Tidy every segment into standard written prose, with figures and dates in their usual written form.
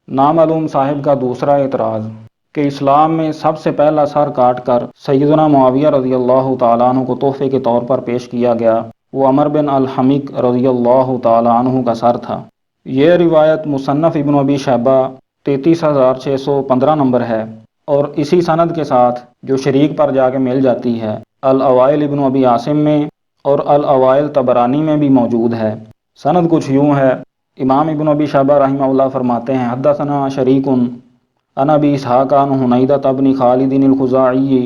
नामालूम साहिब का दूसरा एतराज़ कि इस्लाम में सबसे पहला सर काट कर सैयदना मुआविया रज़ियल्लाहु ताला अन्हु को तोहफे के तौर पर पेश किया गया, वो अमर बिन अल-हमीक रज़ियल्लाहु ताला अन्हु का सर था। यह रिवायत मुसन्नफ़ इब्न अबी शैबा 33,615 नंबर है और इसी सनद के साथ जो शरीक पर जाके मिल जाती है अल-अवाइल इब्न अबी आसिम में और अल-अवाइल तबरानी में भी मौजूद है। सनद कुछ यूँ है, इमाम इब्न अबी शैबा रहिमहुल्लाह फरमाते हैं, हद्दसना शरीकुन अन अबी इसहाक़ अन हुनैदत इब्न खालिद अल-खुज़ाई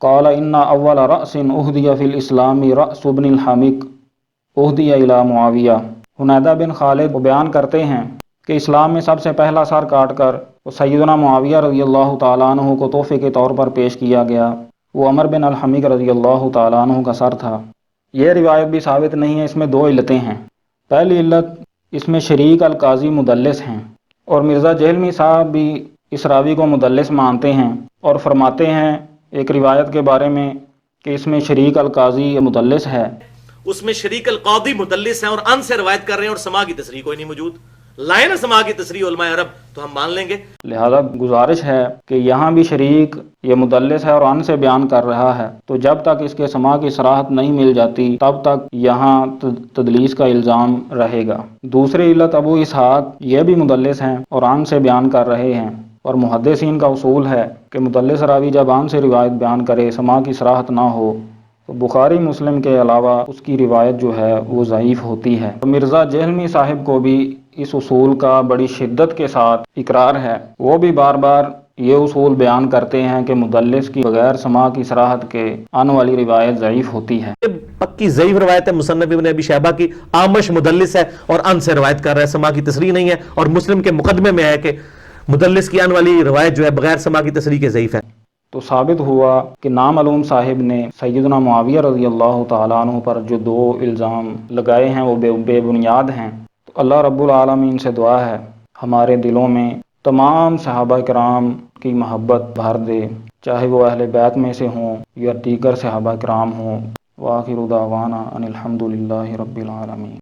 क़ाल इन्ना अव्वल रअसिन उहदिया फ़िल इस्लामी रअस इब्न अल-हमीक उहदिया इला मुआविया। हुनैदा बिन खालिद वो बयान करते हैं कि इस्लाम में सबसे पहला सर काट कर सैयदना मुआविया रज़ियल्लाहु ताला अन्हु को तोहफे के तौर पर पेश किया गया। वो अमर बिन अल-हमीक रज़ियल्लाहु ताला अन्हु का सर था। यह रिवायत भी साबित नहीं है, इसमें दो इल्लतें हैं। पहली इल्लत, इसमें शरीक अल-काज़ी मुदल्लिस हैं और मिर्ज़ा जहलमी साहब भी इस रावी को मुदल्लिस मानते हैं और फरमाते हैं एक रिवायत के बारे में कि इसमें शरीक अल-काज़ी मुदल्लिस है, उसमें शरीक अल-कादी मुदल्लिस हैं और अन से रवायत कर रहे हैं और समा की तसरीह कोई नहीं मौजूद। लाए ना समा की तसरीह उलमाए अरब तो हम मान लेंगे। लिहाजा गुजारिश है कि यहाँ भी शरीक ये मुदल्लिस है और अन से बयान कर रहा है, तो जब तक इसके समा की सराहत नहीं मिल जाती तब तक यहाँ तदलीस का इल्ज़ाम रहेगा। दूसरी इल्लत, अबू इसहाक़ ये भी मुदल्लिस हैं और अन से बयान कर रहे हैं और मुहद्दिसीन का उसूल है कि मुदल्लिस रावी जब अन से रिवायत बयान करे, समा की सराहत ना हो, तो बुखारी मुस्लिम के अलावा उसकी रिवायत जो है वो ज़ईफ़ होती है। मिर्ज़ा जहलमी साहिब को भी इस उसूल का बड़ी शिद्दत के साथ इकरार है। वो भी बार बार ये उसूल बयान करते हैं कि मुदल्लिस की बगैर समा की सराहत के आने वाली रिवायत ज़ईफ़ होती है। पक्की ज़ईफ़ रिवायत है मुसन्नफ़ इब्न अबी शैबा की, आमश मुदल्लिस है और अन से रिवायत कर रहा है, समा की तसरीह नहीं है। और मुस्लिम के मुकदमे में है कि मुदल्लिस की आने वाली रिवायत जो है बगैर समा की तसरीह के ज़ईफ़ है। तो साबित हुआ कि नामालूम साहिब ने सैयदना मुआविया रज़ियल्लाहु ताला अन्हु पर जो दो इल्ज़ाम लगाए हैं वो बेबुनियाद हैं। तो अल्लाह रब्बुल आलमीन से दुआ है हमारे दिलों में तमाम सहाबा किराम की मोहब्बत भर दे, चाहे वो अहले बैत में से हों या दीगर सहाबा किराम हों। व आखिरु दावाना अनिल हम्दुलिल्लाहि रब्बिल आलमीन।